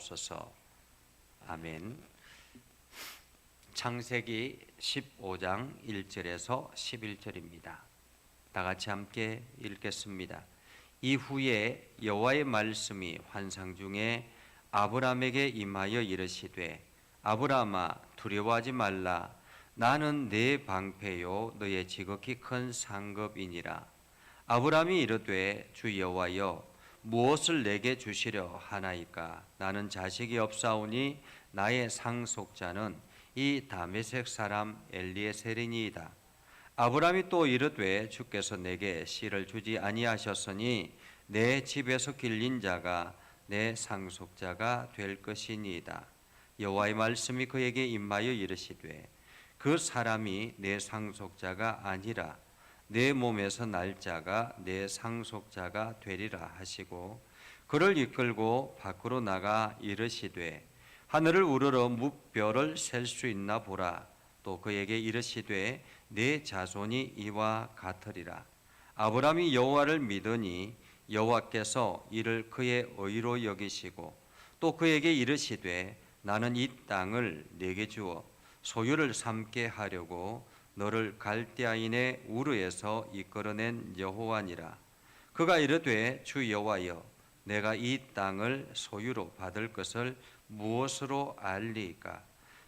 주옵소서. 아멘. 창세기 15장 1절에서 11절입니다. 다 같이 함께 읽겠습니다. 이후에 여호와의 말씀이 환상 중에 아브라함에게 임하여 이르시되, 아브라함아, 두려워하지 말라. 나는 네 방패요 너의 지극히 큰 상급이니라. 아브라함이 이르되, 주 여호와여, 무엇을 내게 주시려 하나이까? 나는 자식이 없사오니 나의 상속자는 이 다메섹 사람 엘리에셀이니이다. 아브라함이 또 이르되, 주께서 내게 씨를 주지 아니하셨으니 내 집에서 길린 자가 내 상속자가 될 것이니이다. 여호와의 말씀이 그에게 임하여 이르시되, 그 사람이 내 상속자가 아니라 내 몸에서 날 자가 내 상속자가 되리라 하시고, 그를 이끌고 밖으로 나가 이르시되, 하늘을 우러러 무별을 셀 수 있나 보라. 또 그에게 이르시되, 내 자손이 이와 같으리라. 아브라함이 여호와를 믿으니 여호와께서 이를 그의 의로 여기시고, 또 그에게 이르시되, 나는 이 땅을 네게 주어 소유를 삼게 하려고 너를 갈대아인의 우르에서 이끌어낸 여호와니라. 그가 이르되, 주 여호와여, 내가 이 땅을 소유로 받을 것을 무엇으로 알리이까?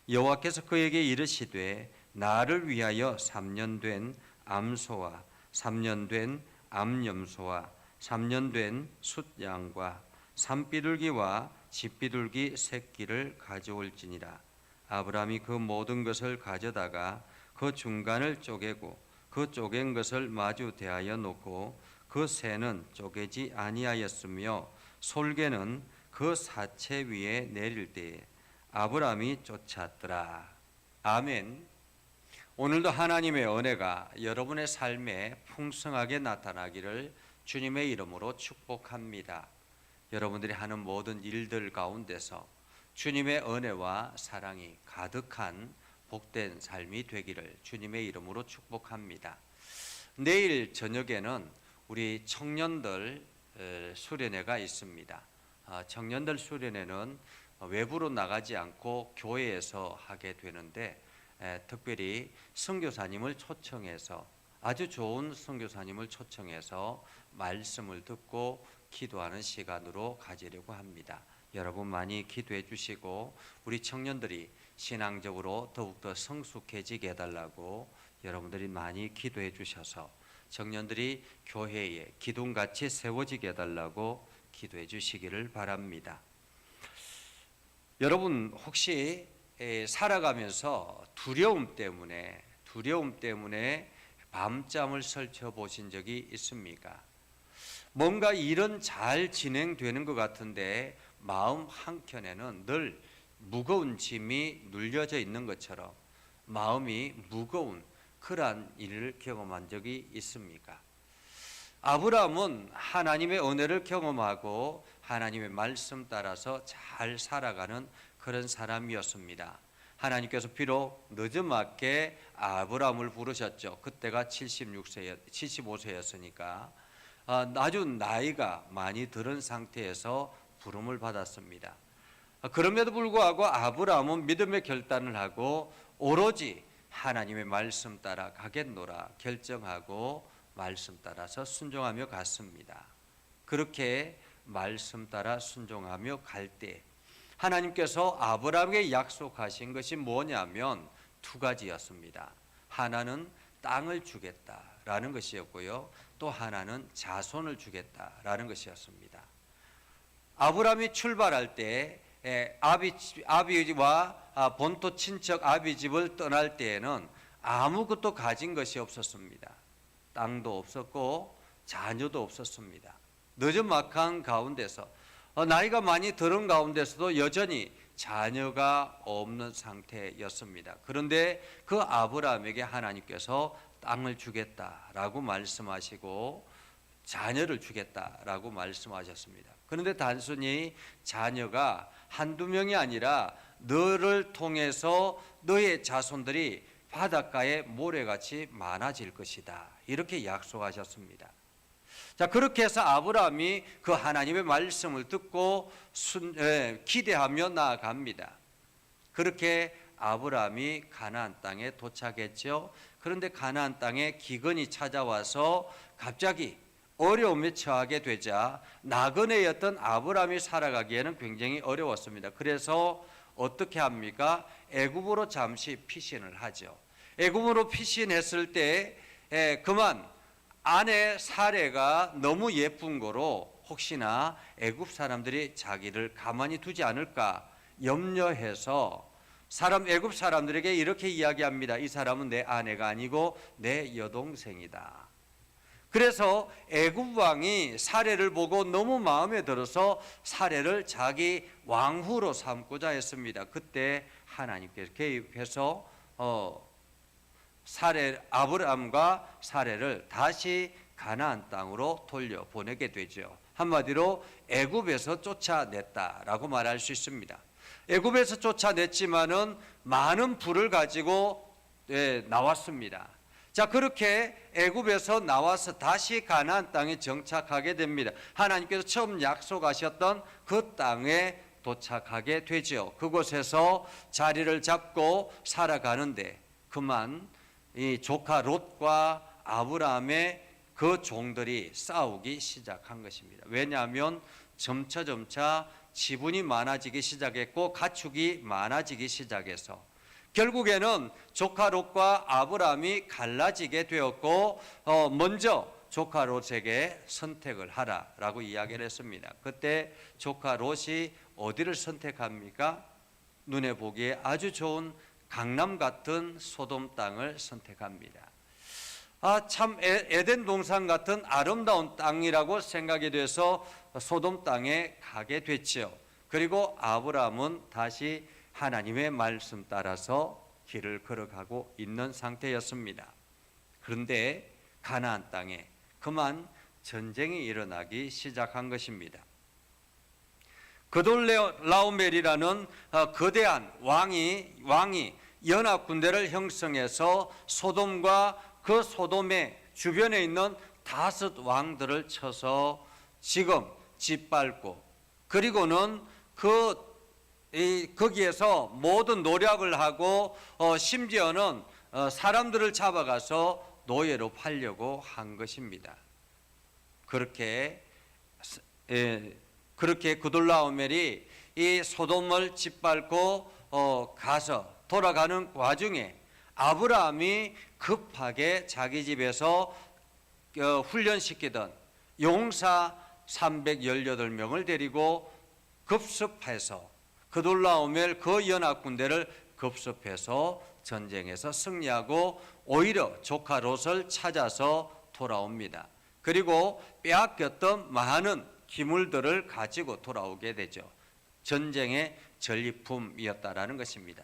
여호와께서 그에게 이르시되, 나를 위하여 3년 된 암소와 3년 된 암염소와 3년 된 숫양과 산비둘기와 집비둘기 새끼를 가져올지니라. 아브라함이 그 모든 것을 가져다가 그 중간을 쪼개고 그 쪼갠 것을 마주 대하여 놓고 그 새는 쪼개지 아니하였으며 솔개는 그 사체 위에 내릴 때에 아브라함이 쫓았더라. 아멘. 오늘도 하나님의 은혜가 여러분의 삶에 풍성하게 나타나기를 주님의 이름으로 축복합니다. 여러분들이 하는 모든 일들 가운데서 주님의 은혜와 사랑이 가득한 복된 삶이 되기를 주님의 이름으로 축복합니다. 내일 저녁에는 우리 청년들 수련회가 있습니다. 청년들 수련회는 외부로 나가지 않고 교회에서 하게 되는데, 특별히 선교사님을 초청해서, 아주 좋은 선교사님을 초청해서 말씀을 듣고 기도하는 시간으로 가지려고 합니다. 여러분 많이 기도해 주시고, 우리 청년들이 신앙적으로 더욱더 성숙해지게 해달라고 여러분들이 많이 기도해 주셔서 청년들이 교회에 기둥같이 세워지게 해달라고 기도해 주시기를 바랍니다. 여러분 혹시 살아가면서 두려움 때문에 밤잠을 설쳐 보신 적이 있습니까? 뭔가 일은 잘 진행되는 것 같은데 마음 한켠에는 늘 무거운 짐이 눌려져 있는 것처럼 마음이 무거운 그러한 일을 경험한 적이 있습니까? 아브라함은 하나님의 은혜를 경험하고 하나님의 말씀 따라서 잘 살아가는 그런 사람이었습니다. 하나님께서 비록 늦음맞게 아브라함을 부르셨죠. 그때가 75세였으니까 아주 나이가 많이 들은 상태에서 부름을 받았습니다. 그럼에도 불구하고 아브라함은 믿음의 결단을 하고 오로지 하나님의 말씀 따라 가겠노라 결정하고 말씀 따라서 순종하며 갔습니다. 그렇게 말씀 따라 순종하며 갈 때 하나님께서 아브라함에게 약속하신 것이 뭐냐면 두 가지였습니다. 하나는 땅을 주겠다라는 것이었고요, 또 하나는 자손을 주겠다라는 것이었습니다. 아브라함이 출발할 때 아비와 본토 친척 아비 집을 떠날 때에는 아무것도 가진 것이 없었습니다. 땅도 없었고 자녀도 없었습니다. 늦은막한 가운데서 나이가 많이 들은 가운데서도 여전히 자녀가 없는 상태였습니다. 그런데 그 아브라함에게 하나님께서 땅을 주겠다라고 말씀하시고 자녀를 주겠다라고 말씀하셨습니다. 그런데 단순히 자녀가 한두 명이 아니라 너를 통해서 너의 자손들이 바닷가에 모래같이 많아질 것이다, 이렇게 약속하셨습니다. 자, 그렇게 해서 아브라함이 그 하나님의 말씀을 듣고 기대하며 나아갑니다. 그렇게 아브라함이 가나안 땅에 도착했죠. 그런데 가나안 땅에 기근이 찾아와서 갑자기 어려움에 처하게 되자 나그네였던 아브라함이 살아가기에는 굉장히 어려웠습니다. 그래서 어떻게 합니까? 애굽으로 잠시 피신을 하죠. 애굽으로 피신했을 때 그만 아내 사레가 너무 예쁜 거로 혹시나 애굽 사람들이 자기를 가만히 두지 않을까 염려해서 애굽 사람들에게 이렇게 이야기합니다. 이 사람은 내 아내가 아니고 내 여동생이다. 그래서 애굽 왕이 사레를 보고 너무 마음에 들어서 사레를 자기 왕후로 삼고자 했습니다. 그때 하나님께서 개입해서 아브람과 사레를 다시 가나안 땅으로 돌려보내게 되죠. 한마디로 애굽에서 쫓아냈다라고 말할 수 있습니다. 애굽에서 쫓아냈지만은 많은 부를 가지고 나왔습니다. 자, 그렇게 애굽에서 나와서 다시 가나안 땅에 정착하게 됩니다. 하나님께서 처음 약속하셨던 그 땅에 도착하게 되죠. 그곳에서 자리를 잡고 살아가는데 그만 이 조카 롯과 아브라함의 그 종들이 싸우기 시작한 것입니다. 왜냐하면 점차 지분이 많아지기 시작했고 가축이 많아지기 시작해서 결국에는 조카 롯과 아브라함이 갈라지게 되었고 먼저 조카 롯에게 선택을 하라라고 이야기를 했습니다. 그때 조카 롯이 어디를 선택합니까? 눈에 보기에 아주 좋은 강남 같은 소돔 땅을 선택합니다. 참 에덴 동산 같은 아름다운 땅이라고 생각이 돼서 소돔 땅에 가게 됐죠. 그리고 아브라함은 다시 하나님의 말씀 따라서 길을 걸어가고 있는 상태였습니다. 그런데 가나안 땅에 그만 전쟁이 일어나기 시작한 것입니다. 그돌라오멜이라는 거대한 왕이 연합 군대를 형성해서 소돔과 그 소돔의 주변에 있는 5 왕들을 쳐서 지금 짓밟고 그리고는 거기에서 모든 노력을 하고 심지어는 사람들을 잡아가서 노예로 팔려고 한 것입니다. 그렇게 그돌라오멜이 이 소돔을 짓밟고 가서 돌아가는 와중에 아브라함이 급하게 자기 집에서 훈련시키던 용사 318명을 데리고 급습해서 그돌라오멜 그 연합 군대를 급습해서 전쟁에서 승리하고 오히려 조카 롯을 찾아서 돌아옵니다. 그리고 빼앗겼던 많은 기물들을 가지고 돌아오게 되죠. 전쟁의 전리품이었다라는 것입니다.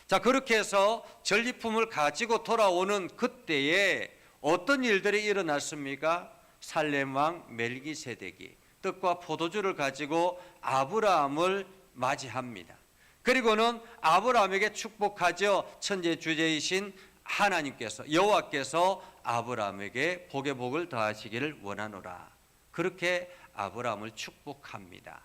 자, 그렇게 해서 전리품을 가지고 돌아오는 그때에 어떤 일들이 일어났습니까? 살렘 왕 멜기세덱이 떡과 포도주를 가지고 아브라함을 맞이합니다. 그리고는 아브라함에게 축복하죠. 천재주제이신 하나님께서 여호와께서 아브라함에게 복의 복을 더하시기를 원하노라. 그렇게 아브라함을 축복합니다.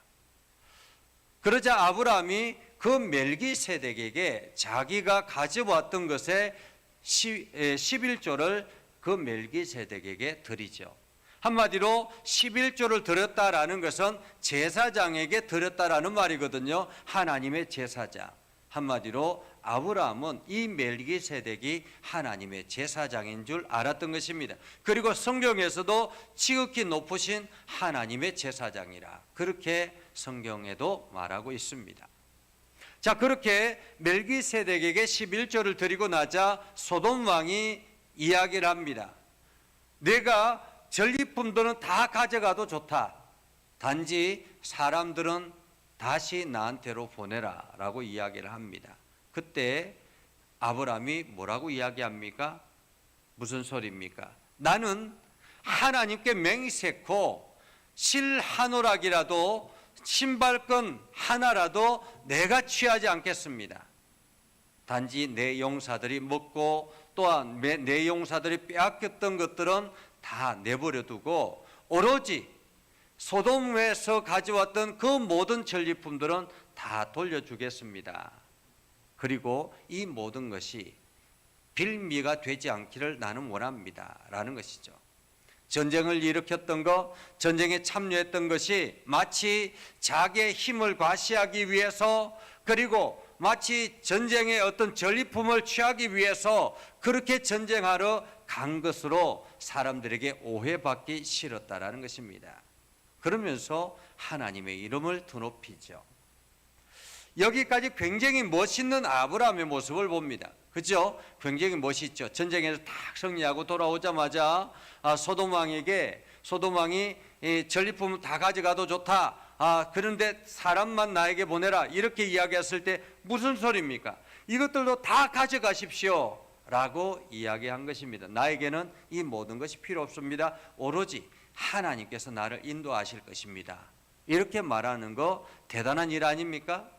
그러자 아브라함이 그 멜기세덱에게 자기가 가져왔던 것의 11조를 그 멜기세덱에게 드리죠. 한마디로 11조를 드렸다라는 것은 제사장에게 드렸다라는 말이거든요. 하나님의 제사장. 한마디로 아브라함은 이 멜기세덱이 하나님의 제사장인 줄 알았던 것입니다. 그리고 성경에서도 지극히 높으신 하나님의 제사장이라 그렇게 성경에도 말하고 있습니다. 자, 그렇게 멜기세덱에게 11조를 드리고 나자 소돔 왕이 이야기를 합니다. 내가 전리품들은 다 가져가도 좋다. 단지 사람들은 다시 나한테로 보내라 라고 이야기를 합니다. 그때 아브라함이 뭐라고 이야기합니까? 무슨 소리입니까? 나는 하나님께 맹세코 실 한 오락이라도 신발끈 하나라도 내가 취하지 않겠습니다. 단지 내 용사들이 먹고 또한 내 용사들이 빼앗겼던 것들은 다 내버려 두고 오로지 소돔에서 가져왔던 그 모든 전리품들은 다 돌려주겠습니다. 그리고 이 모든 것이 빌미가 되지 않기를 나는 원합니다 라는 것이죠. 전쟁을 일으켰던 것, 전쟁에 참여했던 것이 마치 자기의 힘을 과시하기 위해서, 그리고 마치 전쟁의 어떤 전리품을 취하기 위해서 그렇게 전쟁하러 간 것으로 사람들에게 오해받기 싫었다라는 것입니다. 그러면서 하나님의 이름을 드높이죠. 여기까지 굉장히 멋있는 아브라함의 모습을 봅니다. 그죠? 굉장히 멋있죠. 전쟁에서 딱 승리하고 돌아오자마자 소돔 왕이 전리품을 다 가져가도 좋다. 그런데 사람만 나에게 보내라. 이렇게 이야기했을 때 무슨 소리입니까? 이것들도 다 가져가십시오 라고 이야기한 것입니다. 나에게는 이 모든 것이 필요 없습니다. 오로지 하나님께서 나를 인도하실 것입니다. 이렇게 말하는 거 대단한 일 아닙니까?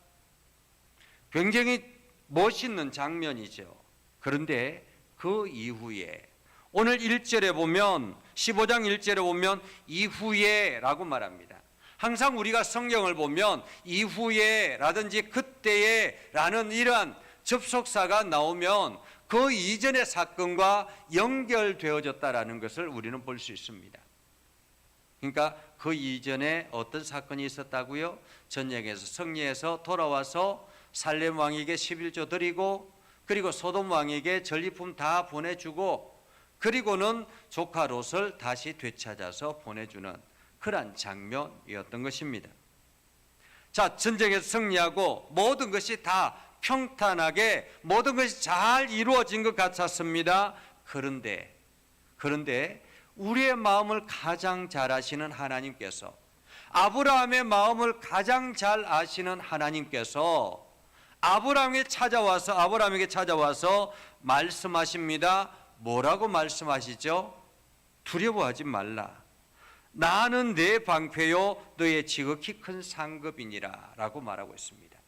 굉장히 멋있는 장면이죠. 그런데 그 이후에 오늘 1절에 보면, 15장 1절에 보면 이후에 라고 말합니다. 항상 우리가 성경을 보면 이후에 라든지 그때에 라는 이러한 접속사가 나오면 그 이전의 사건과 연결되어졌다라는 것을 우리는 볼 수 있습니다. 그러니까 그 이전에 어떤 사건이 있었다고요? 전쟁에서 승리해서 돌아와서 살렘 왕에게 11조 드리고, 그리고 소돔 왕에게 전리품 다 보내주고, 그리고는 조카 롯을 다시 되찾아서 보내주는 그러한 장면이었던 것입니다. 자, 전쟁에서 승리하고 모든 것이 다 평탄하게 모든 것이 잘 이루어진 것 같았습니다. 그런데 우리의 마음을 가장 잘 아시는 하나님께서, 아브라함의 마음을 가장 잘 아시는 하나님께서 아브라함에게 찾아와서 말씀하십니다. 뭐라고 말씀하시죠? 두려워하지 말라. 나는 내 방패요 너의 지극히 큰 상급이니라 라고 말하고 있습니다.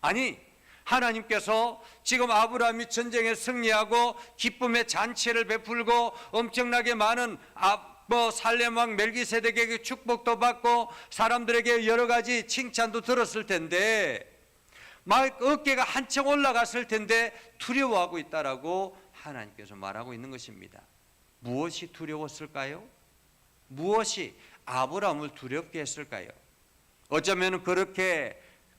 아니, 하나님께서 지금 아브라함이 전쟁에 승리하고 기쁨의 잔치를 베풀고 엄청나게 많은 살렘 왕 멜기세덱에게 축복도 받고 사람들에게 여러 가지 칭찬도 들었을 텐데, 막 어깨가 한층 올라갔을 텐데 두려워하고 있다라고 하나님께서 말하고 있는 것입니다. 무엇이 두려웠을까요? 무엇이 아브라함을 두렵게 했을까요? 어쩌면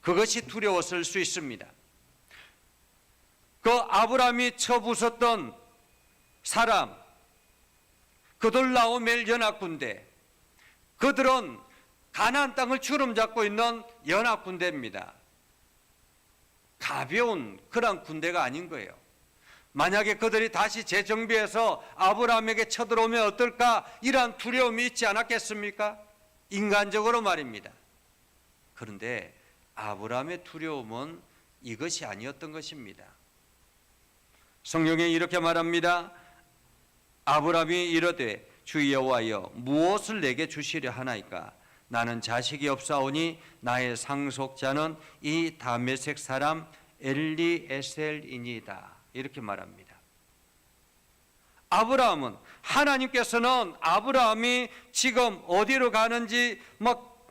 그것이 두려웠을 수 있습니다. 그 아브라함이 쳐부쉈던 사람, 그돌라오멜 연합군대, 그들은 가나안 땅을 주름잡고 있는 연합군대입니다. 가벼운 그런 군대가 아닌 거예요. 만약에 그들이 다시 재정비해서 아브라함에게 쳐들어오면 어떨까? 이러한 두려움이 있지 않았겠습니까? 인간적으로 말입니다. 그런데 아브라함의 두려움은 이것이 아니었던 것입니다. 성경에 이렇게 말합니다. 아브라함이 이르되 주 여호와여 무엇을 내게 주시려 하나이까? 나는 자식이 없사오니 나의 상속자는 이 다메섹 사람 엘리에셀이니이다. 이렇게 말합니다. 아브라함은, 하나님께서는 아브라함이 지금 어디로 가는지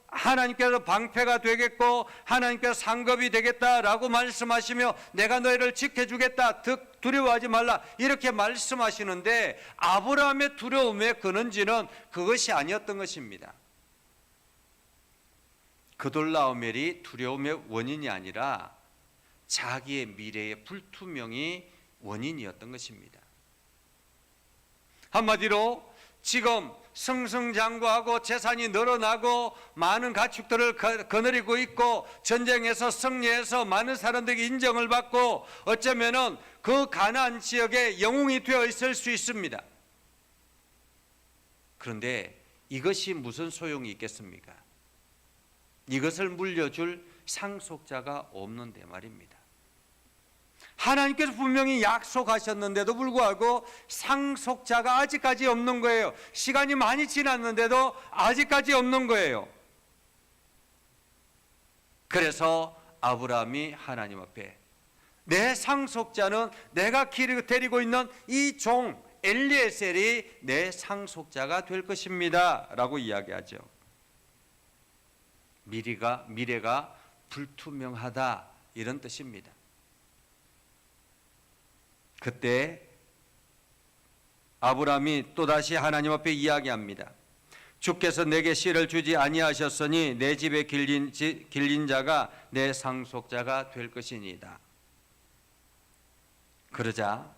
하나님께서 방패가 되겠고 하나님께서 상급이 되겠다라고 말씀하시며 내가 너희를 지켜주겠다, 두려워하지 말라 이렇게 말씀하시는데, 아브라함의 두려움의 근원지는 그것이 아니었던 것입니다. 그돌라오멜이 두려움의 원인이 아니라 자기의 미래의 불투명이 원인이었던 것입니다. 한마디로 지금 승승장구하고 재산이 늘어나고 많은 가축들을 거느리고 있고 전쟁에서 승리해서 많은 사람들에게 인정을 받고 어쩌면은 그 가나안 지역의 영웅이 되어 있을 수 있습니다. 그런데 이것이 무슨 소용이 있겠습니까? 이것을 물려줄 상속자가 없는데 말입니다. 하나님께서 분명히 약속하셨는데도 불구하고 상속자가 아직까지 없는 거예요. 시간이 많이 지났는데도 아직까지 없는 거예요. 그래서 아브라함이 하나님 앞에 내 상속자는 내가 데리고 있는 이 종 엘리에셀이 내 상속자가 될 것입니다 라고 이야기하죠. 미래가 불투명하다 이런 뜻입니다. 그때 아브라함이 또다시 하나님 앞에 이야기합니다. 주께서 내게 씨를 주지 아니하셨으니 내 집에 길린 자가 내 상속자가 될 것이니이다. 그러자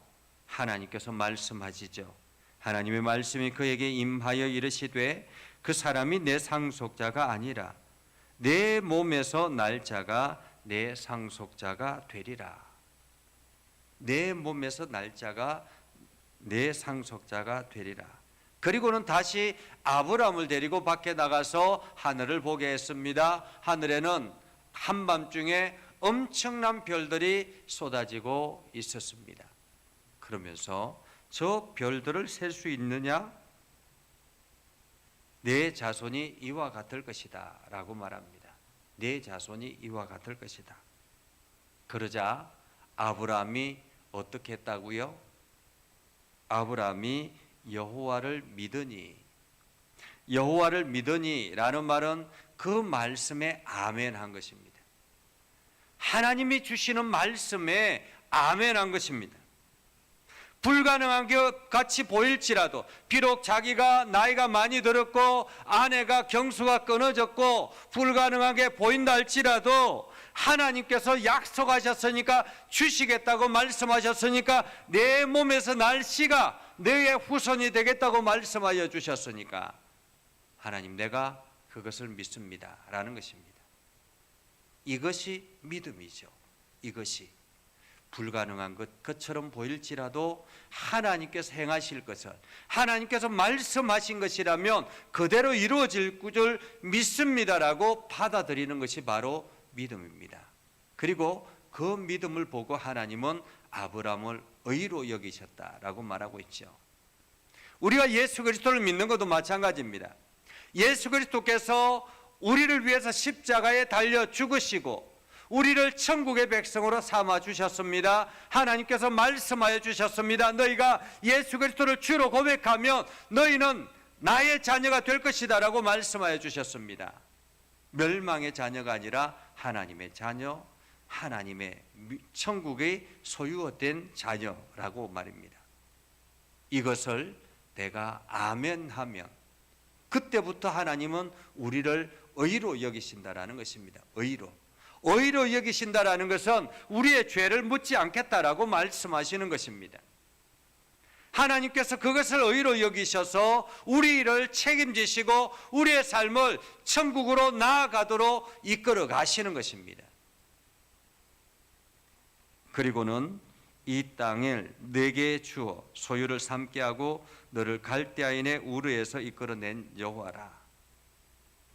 하나님께서 말씀하시죠. 하나님의 말씀이 그에게 임하여 이르시되 그 사람이 내 상속자가 아니라 내 몸에서 날 자가 내 상속자가 되리라. 내 몸에서 날 자가 내 상속자가 되리라. 그리고는 다시 아브라함을 데리고 밖에 나가서 하늘을 보게 했습니다. 하늘에는 한밤중에 엄청난 별들이 쏟아지고 있었습니다. 그러면서 저 별들을 셀 수 있느냐? 내 자손이 이와 같을 것이다 라고 말합니다. 내 자손이 이와 같을 것이다. 그러자 아브라함이 어떻게 했다고요? 아브라함이 여호와를 믿으니, 여호와를 믿으니 라는 말은 그 말씀에 아멘한 것입니다. 하나님이 주시는 말씀에 아멘한 것입니다. 불가능한 것 같이 보일지라도, 비록 자기가 나이가 많이 들었고 아내가 경수가 끊어졌고 불가능하게 보인다 할지라도 하나님께서 약속하셨으니까, 주시겠다고 말씀하셨으니까, 내 몸에서 날 씨가 너의 후손이 되겠다고 말씀하여 주셨으니까 하나님, 내가 그것을 믿습니다 라는 것입니다. 이것이 믿음이죠. 이것이 불가능한 것처럼 보일지라도 하나님께서 행하실 것을, 하나님께서 말씀하신 것이라면 그대로 이루어질 줄 믿습니다라고 받아들이는 것이 바로 믿음입니다. 그리고 그 믿음을 보고 하나님은 아브라함을 의로 여기셨다라고 말하고 있죠. 우리가 예수 그리스도를 믿는 것도 마찬가지입니다. 예수 그리스도께서 우리를 위해서 십자가에 달려 죽으시고 우리를 천국의 백성으로 삼아 주셨습니다. 하나님께서 말씀하여 주셨습니다. 너희가 예수 그리스도를 주로 고백하면 너희는 나의 자녀가 될 것이다 라고 말씀하여 주셨습니다. 멸망의 자녀가 아니라 하나님의 자녀, 하나님의 천국의 소유된 자녀라고 말입니다. 이것을 내가 아멘하면 그때부터 하나님은 우리를 의로 여기신다라는 것입니다. 의로 여기신다라는 것은 우리의 죄를 묻지 않겠다라고 말씀하시는 것입니다. 하나님께서 그것을 의로 여기셔서 우리를 책임지시고 우리의 삶을 천국으로 나아가도록 이끌어 가시는 것입니다. 그리고는 이 땅을 내게 주어 소유를 삼게 하고 너를 갈대아인의 우르에서 이끌어낸 여호와라.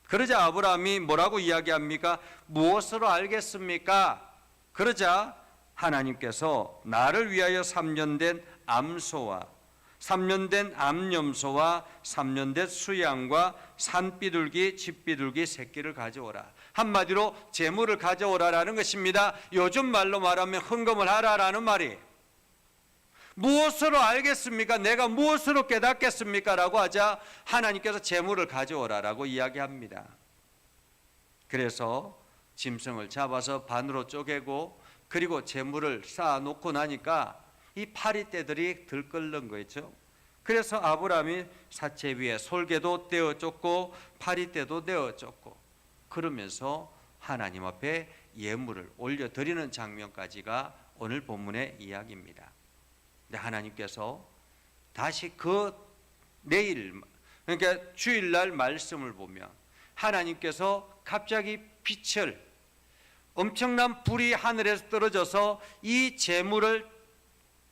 그러자 아브라함이 뭐라고 이야기합니까? 무엇으로 알겠습니까? 그러자 하나님께서 나를 위하여 3년 된 암소와 3년 된 암염소와 3년 된 수양과 산비둘기, 집비둘기 새끼를 가져오라. 한마디로 재물을 가져오라라는 것입니다. 요즘 말로 말하면 헌금을 하라라는 말이에요. 무엇으로 알겠습니까? 내가 무엇으로 깨닫겠습니까? 라고 하자 하나님께서 재물을 가져오라라고 이야기합니다. 그래서 짐승을 잡아서 반으로 쪼개고 그리고 재물을 쌓아놓고 나니까 이 파리떼들이 들끓는 거죠. 그래서 아브라함이 사체 위에 솔개도 떼어 쫓고 파리떼도 떼어 쫓고 그러면서 하나님 앞에 예물을 올려드리는 장면까지가 오늘 본문의 이야기입니다. 근데 하나님께서 다시 그 내일, 그러니까 주일날 말씀을 보면 하나님께서 갑자기 빛을, 엄청난 불이 하늘에서 떨어져서 이 재물을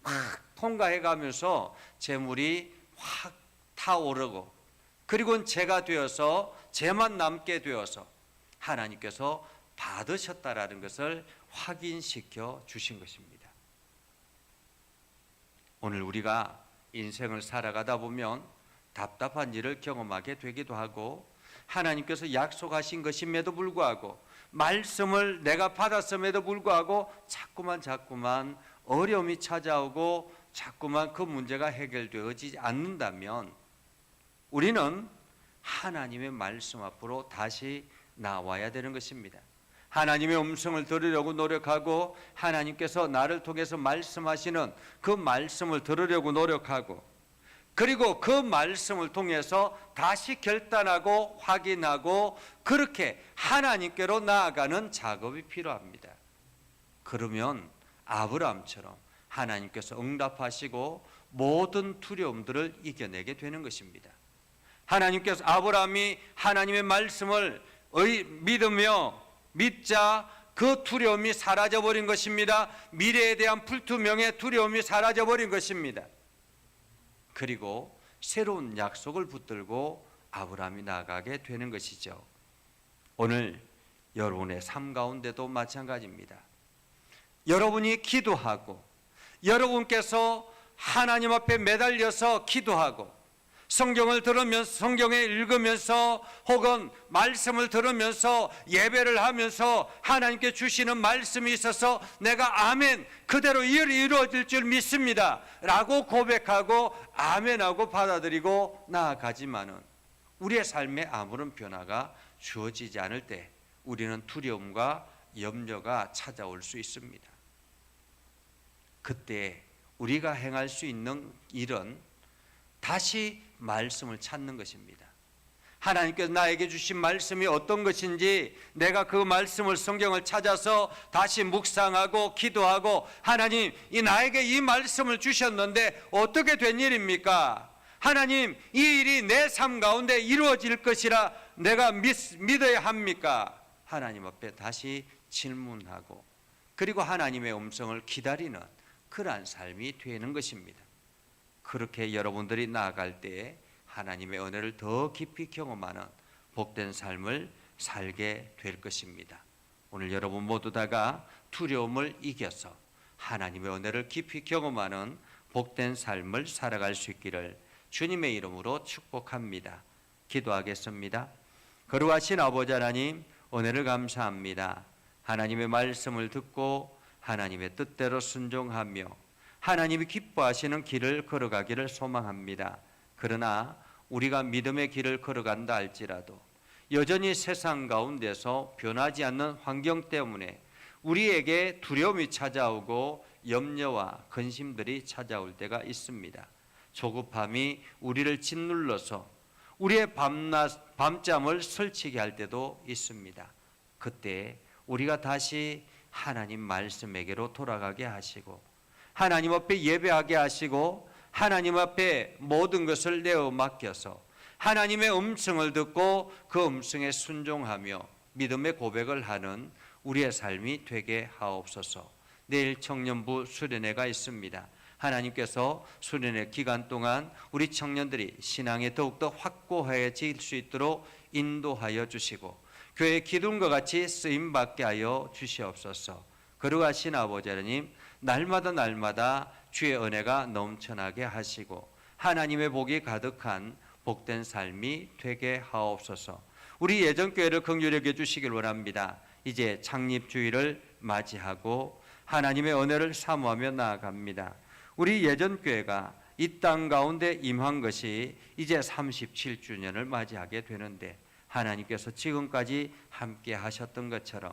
막 통과해 가면서 재물이 확 타오르고 그리고 재가 되어서 재만 남게 되어서 하나님께서 받으셨다라는 것을 확인시켜 주신 것입니다. 오늘 우리가 인생을 살아가다 보면 답답한 일을 경험하게 되기도 하고 하나님께서 약속하신 것임에도 불구하고 말씀을 내가 받았음에도 불구하고 자꾸만 어려움이 찾아오고 자꾸만 그 문제가 해결되지 않는다면 우리는 하나님의 말씀 앞으로 다시 나와야 되는 것입니다. 하나님의 음성을 들으려고 노력하고 하나님께서 나를 통해서 말씀하시는 그 말씀을 들으려고 노력하고 그리고 그 말씀을 통해서 다시 결단하고 확인하고 그렇게 하나님께로 나아가는 작업이 필요합니다. 그러면 아브라함처럼 하나님께서 응답하시고 모든 두려움들을 이겨내게 되는 것입니다. 하나님께서 아브라함이 하나님의 말씀을 믿으며 믿자 그 두려움이 사라져버린 것입니다. 미래에 대한 불투명의 두려움이 사라져버린 것입니다. 그리고 새로운 약속을 붙들고 아브라함이 나아가게 되는 것이죠. 오늘 여러분의 삶 가운데도 마찬가지입니다. 여러분이 기도하고 여러분께서 하나님 앞에 매달려서 기도하고 성경을 들으면서 성경을 읽으면서 혹은 말씀을 들으면서 예배를 하면서 하나님께 주시는 말씀이 있어서 내가 아멘 그대로 이루어질 줄 믿습니다 라고 고백하고 아멘하고 받아들이고 나아가지만은 우리의 삶에 아무런 변화가 주어지지 않을 때 우리는 두려움과 염려가 찾아올 수 있습니다. 그때 우리가 행할 수 있는 일은 다시 말씀을 찾는 것입니다. 하나님께서 나에게 주신 말씀이 어떤 것인지 내가 그 말씀을 성경을 찾아서 다시 묵상하고 기도하고 하나님 나에게 이 말씀을 주셨는데 어떻게 된 일입니까? 하나님 이 일이 내 삶 가운데 이루어질 것이라 내가 믿어야 합니까? 하나님 앞에 다시 질문하고 그리고 하나님의 음성을 기다리는 그러한 삶이 되는 것입니다. 그렇게 여러분들이 나아갈 때에 하나님의 은혜를 더 깊이 경험하는 복된 삶을 살게 될 것입니다. 오늘 여러분 모두 다가 두려움을 이겨서 하나님의 은혜를 깊이 경험하는 복된 삶을 살아갈 수 있기를 주님의 이름으로 축복합니다. 기도하겠습니다. 거룩하신 아버지 하나님, 은혜를 감사합니다. 하나님의 말씀을 듣고 하나님의 뜻대로 순종하며 하나님이 기뻐하시는 길을 걸어가기를 소망합니다. 그러나 우리가 믿음의 길을 걸어간다 할지라도 여전히 세상 가운데서 변하지 않는 환경 때문에 우리에게 두려움이 찾아오고 염려와 근심들이 찾아올 때가 있습니다. 조급함이 우리를 짓눌러서 우리의 밤잠을 설치게 할 때도 있습니다. 그때 우리가 다시 하나님 말씀에게로 돌아가게 하시고 하나님 앞에 예배하게 하시고 하나님 앞에 모든 것을 내어 맡겨서 하나님의 음성을 듣고 그 음성에 순종하며 믿음의 고백을 하는 우리의 삶이 되게 하옵소서. 내일 청년부 수련회가 있습니다. 하나님께서 수련회 기간 동안 우리 청년들이 신앙에 더욱더 확고해질 수 있도록 인도하여 주시고 교회 기둥과 같이 쓰임받게 하여 주시옵소서. 거룩하신 아버지 하나님, 날마다 주의 은혜가 넘쳐나게 하시고 하나님의 복이 가득한 복된 삶이 되게 하옵소서. 우리 예전교회를 긍휼히 여겨 주시길 원합니다. 이제 창립주일을 맞이하고 하나님의 은혜를 사모하며 나아갑니다. 우리 예전교회가 이 땅 가운데 임한 것이 이제 37주년을 맞이하게 되는데 하나님께서 지금까지 함께 하셨던 것처럼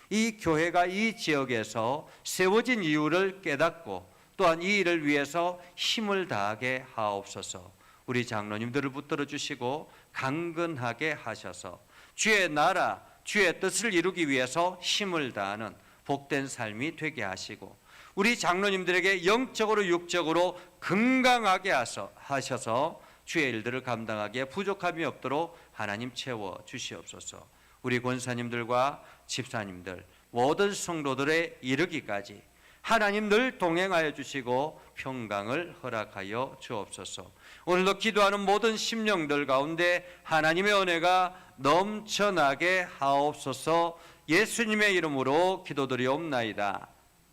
이 교회가 이 지역에서 세워진 이유를 깨닫고 또한 이 일을 위해서 힘을 다하게 하옵소서. 우리 장로님들을 붙들어 주시고 강건하게 하셔서 주의 나라, 주의 뜻을 이루기 위해서 힘을 다하는 복된 삶이 되게 하시고 우리 장로님들에게 영적으로 육적으로 건강하게 하셔서 주의 일들을 감당하기에 부족함이 없도록 하나님 채워 주시옵소서. 우리 권사님들과 집사님들 모든 성도들의 이르기까지 하나님 늘 동행하여 주시고 평강을 허락하여 주옵소서. 오늘도 기도하는 모든 심령들 가운데 하나님의 은혜가 넘쳐나게 하옵소서. 예수님의 이름으로 기도드리옵나이다.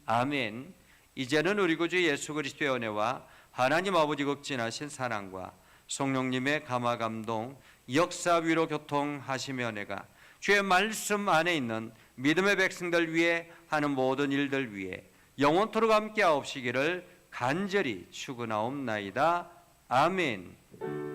아멘. 이제는 우리 구주 예수 그리스도의 은혜와 하나님 아버지 극진하신 사랑과 성령님의 감화 감동 역사 위로 교통하시며 은혜가 주의 말씀 안에 있는 믿음의 백성들 위해 하는 모든 일들 위해 영원토록 함께하옵시기를 간절히 축원하옵나이다. 아멘.